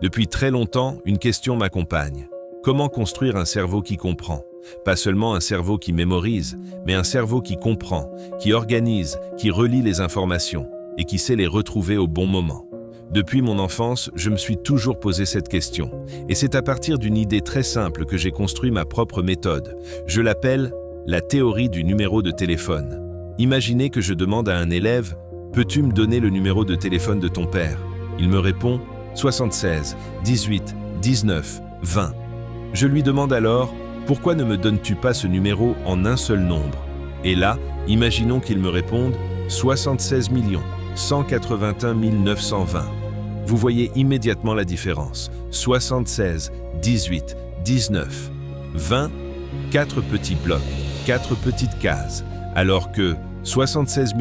Depuis très longtemps, une question m'accompagne. Comment construire un cerveau qui comprend? Pas seulement un cerveau qui mémorise, mais un cerveau qui comprend, qui organise, qui relie les informations et qui sait les retrouver au bon moment. Depuis mon enfance, je me suis toujours posé cette question. Et c'est à partir d'une idée très simple que j'ai construit ma propre méthode. Je l'appelle la théorie du numéro de téléphone. Imaginez que je demande à un élève « Peux-tu me donner le numéro de téléphone de ton père ?» Il me répond « 76, 18, 19, 20 ». Je lui demande alors « Pourquoi ne me donnes-tu pas ce numéro en un seul nombre ?» Et là, imaginons qu'il me réponde « 76 181 920 ». Vous voyez immédiatement la différence. 76, 18, 19, 20, 4 petits blocs, 4 petites cases, alors que 76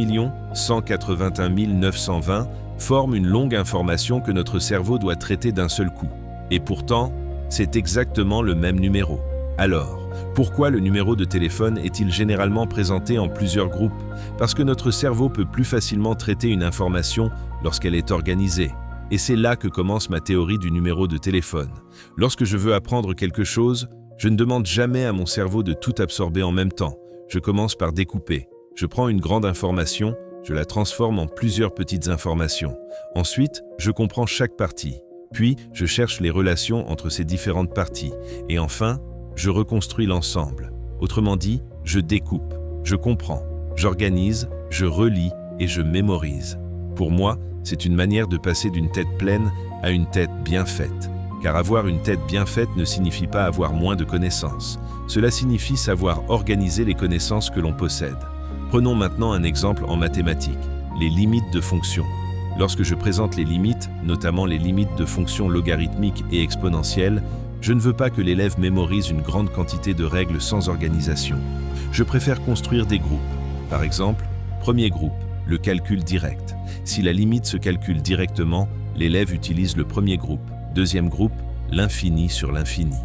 181 920 forment une longue information que notre cerveau doit traiter d'un seul coup. Et pourtant, c'est exactement le même numéro. Alors, pourquoi le numéro de téléphone est-il généralement présenté en plusieurs groupes? Parce que notre cerveau peut plus facilement traiter une information lorsqu'elle est organisée. Et c'est là que commence ma théorie du numéro de téléphone. Lorsque je veux apprendre quelque chose, je ne demande jamais à mon cerveau de tout absorber en même temps. Je commence par découper. Je prends une grande information, je la transforme en plusieurs petites informations. Ensuite, je comprends chaque partie. Puis, je cherche les relations entre ces différentes parties. Et enfin, je reconstruis l'ensemble. Autrement dit, je découpe, je comprends, j'organise, je relis et je mémorise. Pour moi, c'est une manière de passer d'une tête pleine à une tête bien faite. Car avoir une tête bien faite ne signifie pas avoir moins de connaissances. Cela signifie savoir organiser les connaissances que l'on possède. Prenons maintenant un exemple en mathématiques, les limites de fonctions. Lorsque je présente les limites, notamment les limites de fonctions logarithmiques et exponentielles, je ne veux pas que l'élève mémorise une grande quantité de règles sans organisation. Je préfère construire des groupes. Par exemple, premier groupe, le calcul direct. Si la limite se calcule directement, l'élève utilise le premier groupe. Deuxième groupe, l'infini sur l'infini.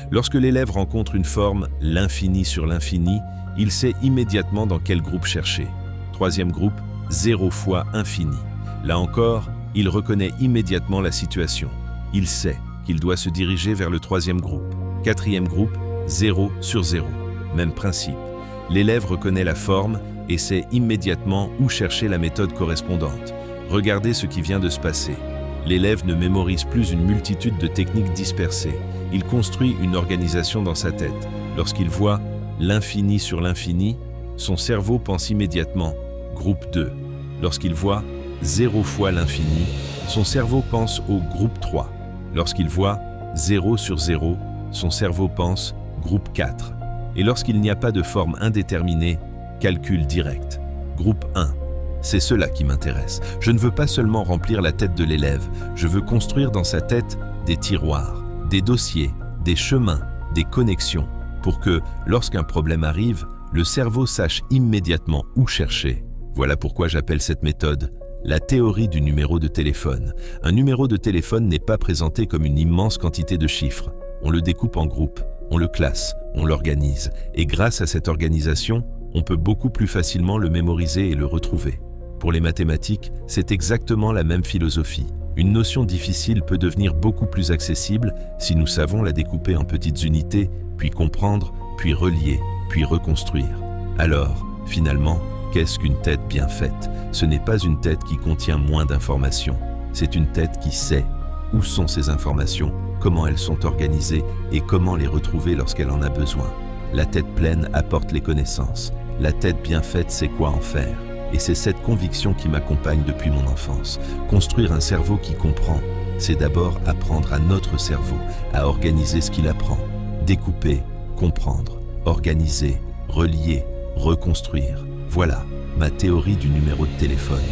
Lorsque l'élève rencontre une forme l'infini sur l'infini, il sait immédiatement dans quel groupe chercher. Troisième groupe, 0 fois infini. Là encore, il reconnaît immédiatement la situation. Il sait qu'il doit se diriger vers le troisième groupe. Quatrième groupe, 0 sur 0. Même principe. L'élève reconnaît la forme et sait immédiatement où chercher la méthode correspondante. Regardez ce qui vient de se passer. L'élève ne mémorise plus une multitude de techniques dispersées. Il construit une organisation dans sa tête. Lorsqu'il voit l'infini sur l'infini, son cerveau pense immédiatement groupe 2. Lorsqu'il voit 0 fois l'infini, son cerveau pense au groupe 3. Lorsqu'il voit 0 sur 0, son cerveau pense groupe 4. Et lorsqu'il n'y a pas de forme indéterminée, calcul direct. Groupe 1. C'est cela qui m'intéresse. Je ne veux pas seulement remplir la tête de l'élève, je veux construire dans sa tête des tiroirs, des dossiers, des chemins, des connexions, pour que, lorsqu'un problème arrive, le cerveau sache immédiatement où chercher. Voilà pourquoi j'appelle cette méthode la théorie du numéro de téléphone. Un numéro de téléphone n'est pas présenté comme une immense quantité de chiffres. On le découpe en groupes, on le classe, on l'organise. Et grâce à cette organisation, on peut beaucoup plus facilement le mémoriser et le retrouver. Pour les mathématiques, c'est exactement la même philosophie. Une notion difficile peut devenir beaucoup plus accessible si nous savons la découper en petites unités, puis comprendre, puis relier, puis reconstruire. Alors, finalement, qu'est-ce qu'une tête bien faite? Ce n'est pas une tête qui contient moins d'informations. C'est une tête qui sait où sont ces informations, comment elles sont organisées et comment les retrouver lorsqu'elle en a besoin. La tête pleine apporte les connaissances. La tête bien faite sait quoi en faire. Et c'est cette conviction qui m'accompagne depuis mon enfance. Construire un cerveau qui comprend, c'est d'abord apprendre à notre cerveau à organiser ce qu'il apprend. Découper, comprendre, organiser, relier, reconstruire. Voilà ma théorie du numéro de téléphone.